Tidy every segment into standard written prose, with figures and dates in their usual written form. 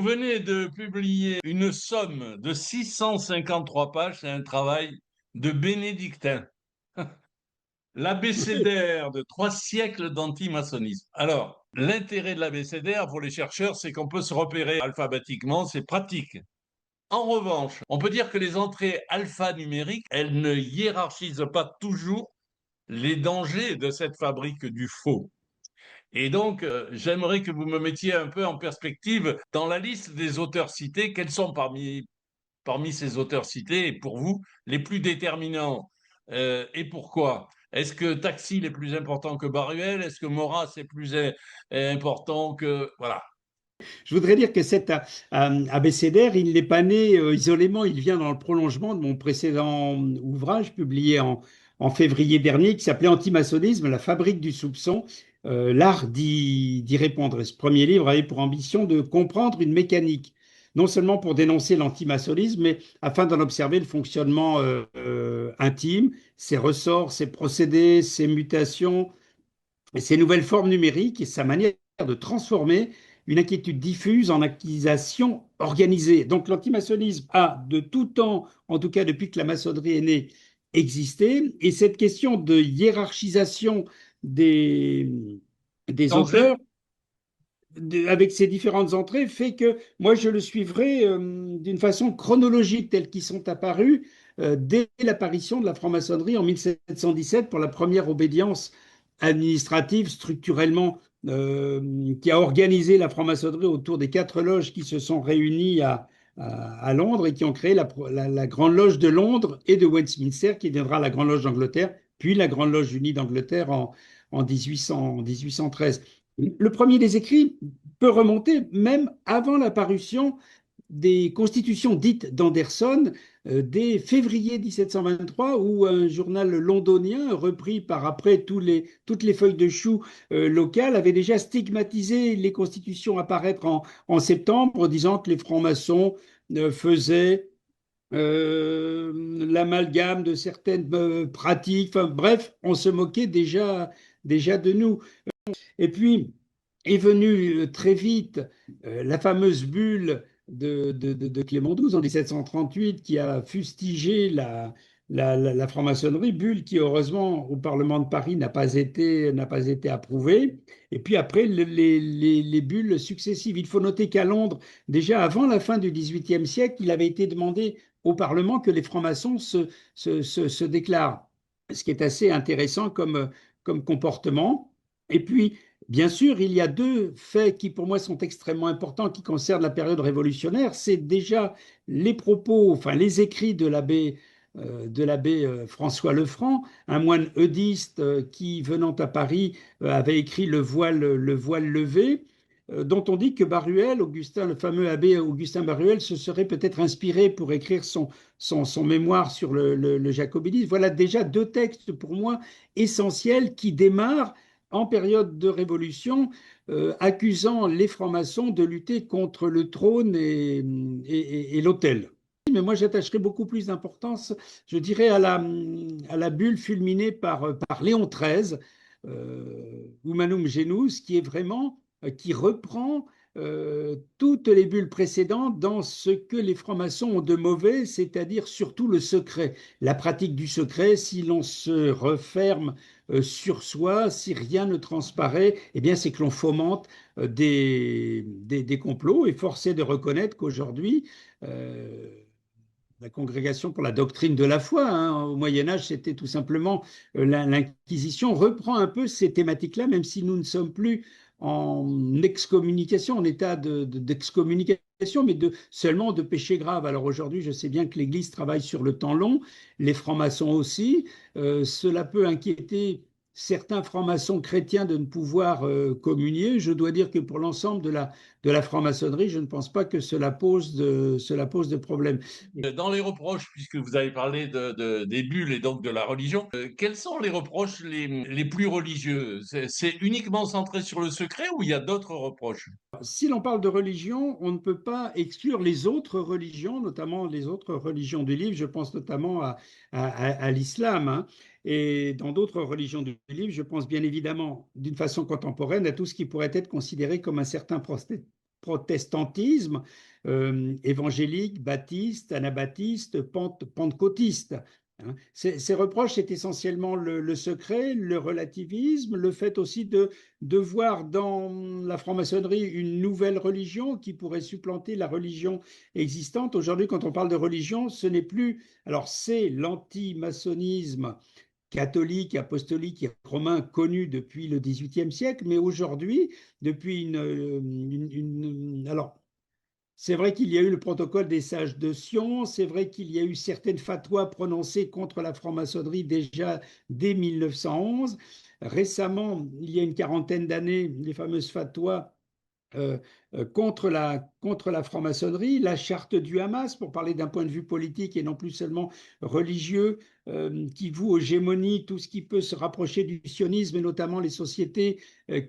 venez de publier une somme de 653 pages, c'est un travail de bénédictin. L'abécédaire de 3 siècles d'antimaçonnisme. Alors, l'intérêt de l'abécédaire pour les chercheurs, c'est qu'on peut se repérer alphabétiquement, c'est pratique. En revanche, on peut dire que les entrées alphanumériques, elles ne hiérarchisent pas toujours les dangers de cette fabrique du faux. Et donc, j'aimerais que vous me mettiez un peu en perspective dans la liste des auteurs cités, quels sont parmi ces auteurs cités, pour vous, les plus déterminants et pourquoi? Est-ce que Taxil est plus important que Baruel? Est-ce que Maurras est plus important que... Voilà. Je voudrais dire que cet abécédaire, il n'est pas né isolément, il vient dans le prolongement de mon précédent ouvrage publié en février dernier qui s'appelait Antimaçonnisme, la fabrique du soupçon, l'art d'y répondre. Et ce premier livre avait pour ambition de comprendre une mécanique, non seulement pour dénoncer l'antimaçonnisme, mais afin d'en observer le fonctionnement intime, ses ressorts, ses procédés, ses mutations, et ces nouvelles formes numériques et sa manière de transformer une inquiétude diffuse en accusation organisée. Donc l'antimaçonnisme a de tout temps, en tout cas depuis que la maçonnerie est née, existé. Et cette question de hiérarchisation des, des Entrée. auteurs, avec ces différentes entrées, fait que moi je le suivrai d'une façon chronologique telle qu'ils sont apparus dès l'apparition de la franc-maçonnerie en 1717 pour la première obédience administrative structurellement qui a organisé la franc-maçonnerie autour des 4 loges qui se sont réunies à Londres et qui ont créé la Grande Loge de Londres et de Westminster qui deviendra la Grande Loge d'Angleterre, puis la Grande Loge unie d'Angleterre en 1813. Le premier des écrits peut remonter même avant l'apparition des constitutions dites d'Anderson dès février 1723, où un journal londonien, repris par après toutes les feuilles de chou locales, avait déjà stigmatisé les constitutions à paraître en septembre, disant que les francs-maçons faisaient l'amalgame de certaines pratiques. Enfin, bref, on se moquait déjà de nous. Et puis est venue très vite la fameuse bulle de Clément XII en 1738 qui a fustigé la franc-maçonnerie, bulle qui heureusement au Parlement de Paris n'a pas été approuvée. Et puis après les bulles successives. Il faut noter qu'à Londres, déjà avant la fin du XVIIIe siècle, il avait été demandé au Parlement que les francs-maçons se déclarent, ce qui est assez intéressant comme comportement. Et puis, bien sûr, il y a deux faits qui, pour moi, sont extrêmement importants, qui concernent la période révolutionnaire. C'est déjà les propos, enfin les écrits de l'abbé François Lefranc, un moine eudiste qui, venant à Paris, avait écrit le voile levé, dont on dit que Baruel, Augustin, le fameux abbé Augustin Baruel, se serait peut-être inspiré pour écrire son mémoire sur le jacobinisme. Voilà déjà deux textes pour moi essentiels qui démarrent en période de révolution, accusant les francs-maçons de lutter contre le trône et l'autel. Mais moi, j'attacherai beaucoup plus d'importance, je dirais, à la bulle fulminée par Léon XIII, Humanum Genus, qui est vraiment, qui reprend toutes les bulles précédentes dans ce que les francs-maçons ont de mauvais, c'est-à-dire surtout le secret, la pratique du secret. Si l'on se referme sur soi, si rien ne transparaît, eh bien c'est que l'on fomente des complots. Et force est de reconnaître qu'aujourd'hui, la Congrégation pour la doctrine de la foi, hein, au Moyen Âge, c'était tout simplement l'Inquisition, reprend un peu ces thématiques-là, même si nous ne sommes plus en excommunication, en état d'excommunication, mais seulement de péché grave. Alors aujourd'hui, je sais bien que l'Église travaille sur le temps long, les francs-maçons aussi. Cela peut inquiéter certains francs-maçons chrétiens de ne pouvoir communier. Je dois dire que pour l'ensemble de la franc-maçonnerie, je ne pense pas que cela pose de problème. Dans les reproches, puisque vous avez parlé des bulles et donc de la religion, quels sont les reproches les plus religieux? C'est uniquement centré sur le secret ou il y a d'autres reproches? Si l'on parle de religion, on ne peut pas exclure les autres religions, notamment les autres religions du livre. Je pense notamment à l'islam, hein. Et dans d'autres religions du livre, je pense bien évidemment, d'une façon contemporaine, à tout ce qui pourrait être considéré comme un certain protestantisme, évangélique, baptiste, anabaptiste, pentecôtiste. Hein. Ces reproches, c'est essentiellement le secret, le relativisme, le fait aussi de voir dans la franc-maçonnerie une nouvelle religion qui pourrait supplanter la religion existante. Aujourd'hui, quand on parle de religion, ce n'est plus... Alors, c'est l'anti-maçonnisme catholique, apostolique et romain connu depuis le XVIIIe siècle, mais aujourd'hui, depuis alors, c'est vrai qu'il y a eu le protocole des sages de Sion, c'est vrai qu'il y a eu certaines fatwas prononcées contre la franc-maçonnerie déjà dès 1911. Récemment, il y a une quarantaine d'années, les fameuses fatwas euh, contre la franc-maçonnerie, la charte du Hamas, pour parler d'un point de vue politique et non plus seulement religieux, qui voue aux gémonies tout ce qui peut se rapprocher du sionisme, et notamment les sociétés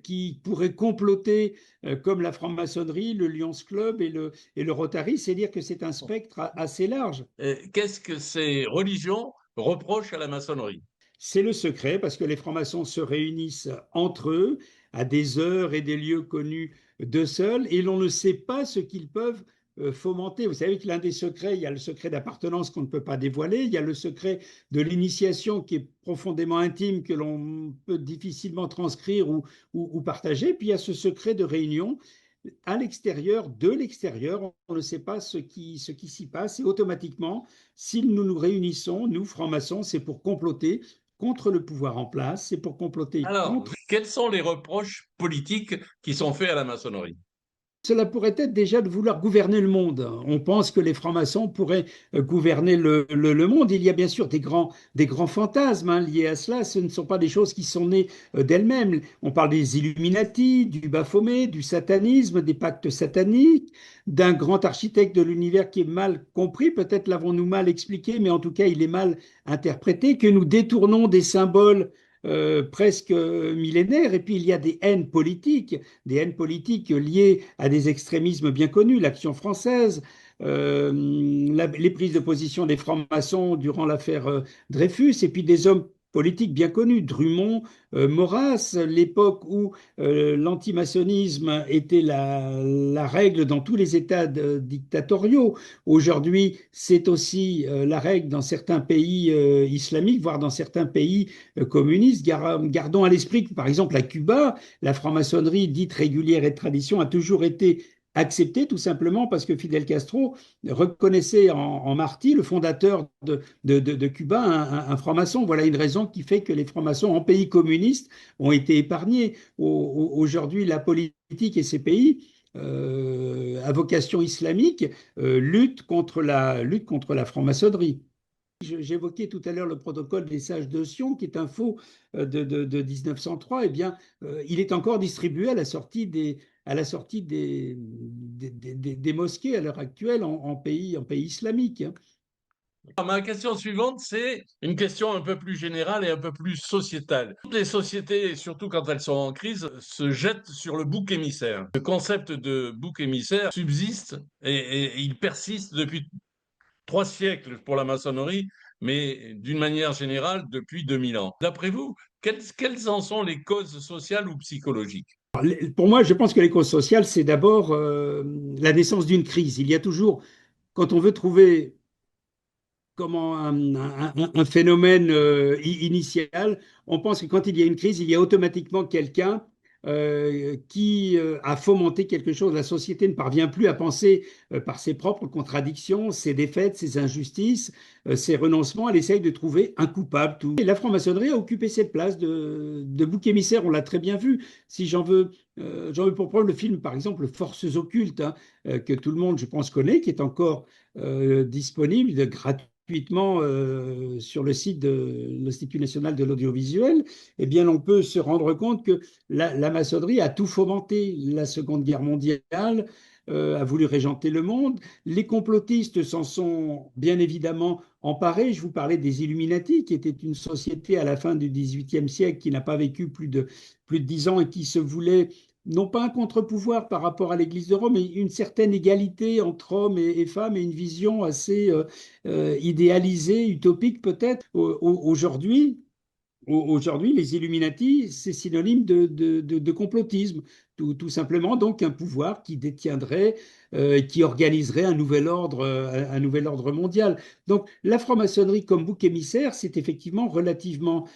qui pourraient comploter, comme la franc-maçonnerie, le Lions Club et le Rotary. C'est dire que c'est un spectre assez large. Qu'est-ce que ces religions reprochent à la maçonnerie? C'est le secret parce que les francs-maçons se réunissent entre eux à des heures et des lieux connus d'eux seuls et l'on ne sait pas ce qu'ils peuvent fomenter. Vous savez que l'un des secrets, il y a le secret d'appartenance qu'on ne peut pas dévoiler, il y a le secret de l'initiation qui est profondément intime que l'on peut difficilement transcrire ou partager, puis il y a ce secret de réunion à l'extérieur, de l'extérieur, on ne sait pas ce qui s'y passe et automatiquement, si nous nous réunissons, nous, francs-maçons, c'est pour comploter contre le pouvoir en place, c'est pour comploter Alors, contre... quels sont les reproches politiques qui sont faits à la maçonnerie? Cela pourrait être déjà de vouloir gouverner le monde. On pense que les francs-maçons pourraient gouverner le monde. Il y a bien sûr des grands fantasmes hein, liés à cela. Ce ne sont pas des choses qui sont nées d'elles-mêmes. On parle des Illuminati, du Baphomet, du satanisme, des pactes sataniques, d'un grand architecte de l'univers qui est mal compris. Peut-être l'avons-nous mal expliqué, mais en tout cas, il est mal interprété, que nous détournons des symboles presque millénaires. Et puis, il y a des haines politiques liées à des extrémismes bien connus, l'Action française, les prises de position des francs-maçons durant l'affaire Dreyfus, et puis des hommes politiques bien connus, Drummond, Maurras, l'époque où l'antimaçonnisme était la règle dans tous les États dictatoriaux. Aujourd'hui, c'est aussi la règle dans certains pays islamiques, voire dans certains pays communistes. Gardons à l'esprit que, par exemple, à Cuba, la franc-maçonnerie dite régulière et de tradition a toujours été acceptée tout simplement parce que Fidel Castro reconnaissait en Martí, le fondateur de Cuba, un franc-maçon. Voilà une raison qui fait que les francs-maçons en pays communistes ont été épargnés. Aujourd'hui, la politique et ces pays à vocation islamique lutte contre la franc-maçonnerie. J'évoquais tout à l'heure le protocole des sages de Sion, qui est un faux de 1903. Eh bien, il est encore distribué à la sortie des mosquées à l'heure actuelle en pays islamique. Hein. Alors, ma question suivante, c'est une question un peu plus générale et un peu plus sociétale. Toutes les sociétés, surtout quand elles sont en crise, se jettent sur le bouc émissaire. Le concept de bouc émissaire subsiste et il persiste depuis 3 siècles pour la maçonnerie, mais d'une manière générale depuis 2000 ans. D'après vous, quelles en sont les causes sociales ou psychologiques? Pour moi, je pense que les causes sociales, c'est d'abord la naissance d'une crise. Il y a toujours, quand on veut trouver comment un phénomène initial. On pense que quand il y a une crise, il y a automatiquement quelqu'un qui a fomenté quelque chose. La société ne parvient plus à penser par ses propres contradictions, ses défaites, ses injustices, ses renoncements. Elle essaye de trouver un coupable. Tout. Et la franc-maçonnerie a occupé cette place de bouc émissaire. On l'a très bien vu. Si j'en veux pour preuve le film, par exemple, Forces occultes, hein, que tout le monde, je pense, connaît, qui est encore disponible gratuitement sur le site de l'Institut national de l'audiovisuel, eh bien, on peut se rendre compte que la maçonnerie a tout fomenté. La Seconde Guerre mondiale a voulu régenter le monde. Les complotistes s'en sont bien évidemment emparés. Je vous parlais des Illuminati, qui était une société à la fin du XVIIIe siècle qui n'a pas vécu plus de 10 ans et qui se voulait non pas un contre-pouvoir par rapport à l'Église de Rome, mais une certaine égalité entre hommes et femmes et une vision assez idéalisée, utopique peut-être. Aujourd'hui, Aujourd'hui, les Illuminati, c'est synonyme de complotisme, tout simplement. Donc, un pouvoir qui détiendrait, qui organiserait un nouvel ordre mondial. Donc, la franc-maçonnerie comme bouc émissaire, c'est effectivement relativement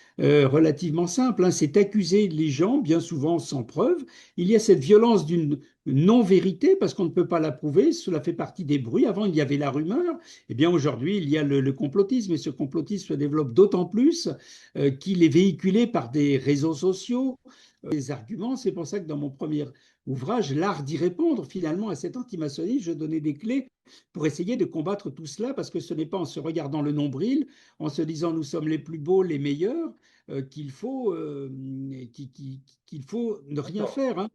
simple, hein. C'est accuser les gens, bien souvent sans preuve. Il y a cette violence d'une non-vérité parce qu'on ne peut pas la prouver. Cela fait partie des bruits. Avant, il y avait la rumeur. Eh bien, aujourd'hui, il y a le complotisme et ce complotisme se développe d'autant plus qu'il est véhiculé par des réseaux sociaux, des arguments. C'est pour ça que dans mon premier ouvrage, L'art d'y répondre, finalement, à cette antimaçonnie, je donnais des clés pour essayer de combattre tout cela, parce que ce n'est pas en se regardant le nombril, en se disant nous sommes les plus beaux, les meilleurs, qu'il faut ne rien faire, hein.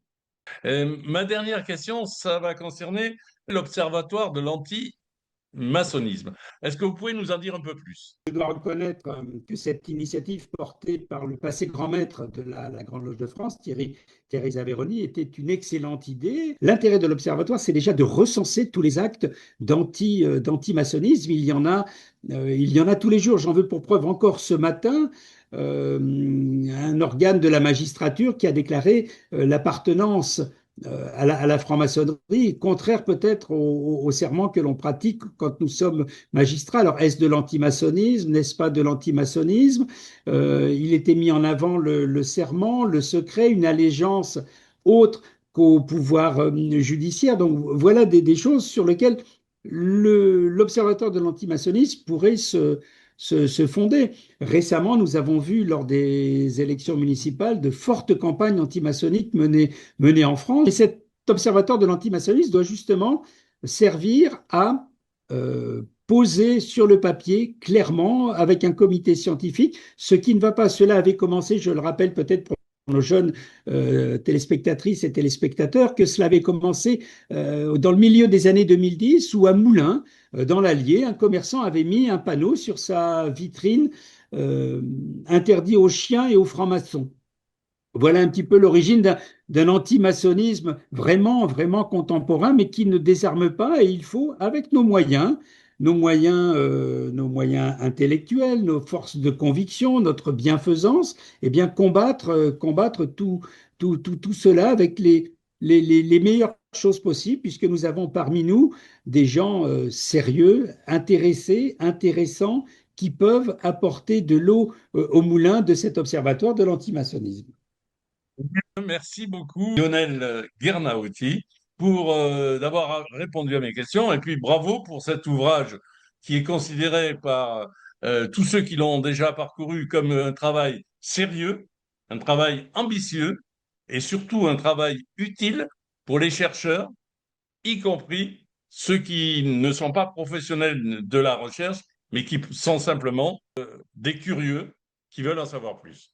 Ma dernière question, ça va concerner l'Observatoire de l'anti-maçonnisme. Est-ce que vous pouvez nous en dire un peu plus? Je dois reconnaître que cette initiative portée par le passé grand maître de la Grande Loge de France, Thierry Zaveroni, était une excellente idée. L'intérêt de l'Observatoire, c'est déjà de recenser tous les actes d'anti-maçonnisme. Il y en a tous les jours. J'en veux pour preuve encore ce matin un organe de la magistrature qui a déclaré l'appartenance à la franc-maçonnerie, contraire peut-être au serment que l'on pratique quand nous sommes magistrats. Alors, est-ce de l'antimaçonnisme? N'est-ce pas de l'antimaçonnisme? Il était mis en avant le serment, le secret, une allégeance autre qu'au pouvoir judiciaire. Donc, voilà des choses sur lesquelles l'observatoire de l'antimaçonnisme pourrait se fonder. Récemment, nous avons vu lors des élections municipales de fortes campagnes antimaçonniques menées en France. Et cet observatoire de l'antimaçonnisme doit justement servir à poser sur le papier clairement avec un comité scientifique ce qui ne va pas. Cela avait commencé, je le rappelle peut-être pour nos jeunes téléspectatrices et téléspectateurs, que cela avait commencé dans le milieu des années 2010 où à Moulins, dans l'Allier, un commerçant avait mis un panneau sur sa vitrine euh, interdit aux chiens et aux francs-maçons. Voilà un petit peu l'origine d'un anti-maçonnisme vraiment contemporain, mais qui ne désarme pas. Et il faut, avec nos moyens intellectuels, nos forces de conviction, notre bienfaisance, eh bien combattre tout cela avec les meilleures choses possibles, puisque nous avons parmi nous des gens sérieux, intéressés, intéressants, qui peuvent apporter de l'eau au moulin de cet observatoire de l'antimaçonnisme. Merci beaucoup, Lionel Guernauti, pour d'avoir répondu à mes questions. Et puis bravo pour cet ouvrage qui est considéré par tous ceux qui l'ont déjà parcouru comme un travail sérieux, un travail ambitieux et surtout un travail utile pour les chercheurs, y compris ceux qui ne sont pas professionnels de la recherche, mais qui sont simplement des curieux qui veulent en savoir plus.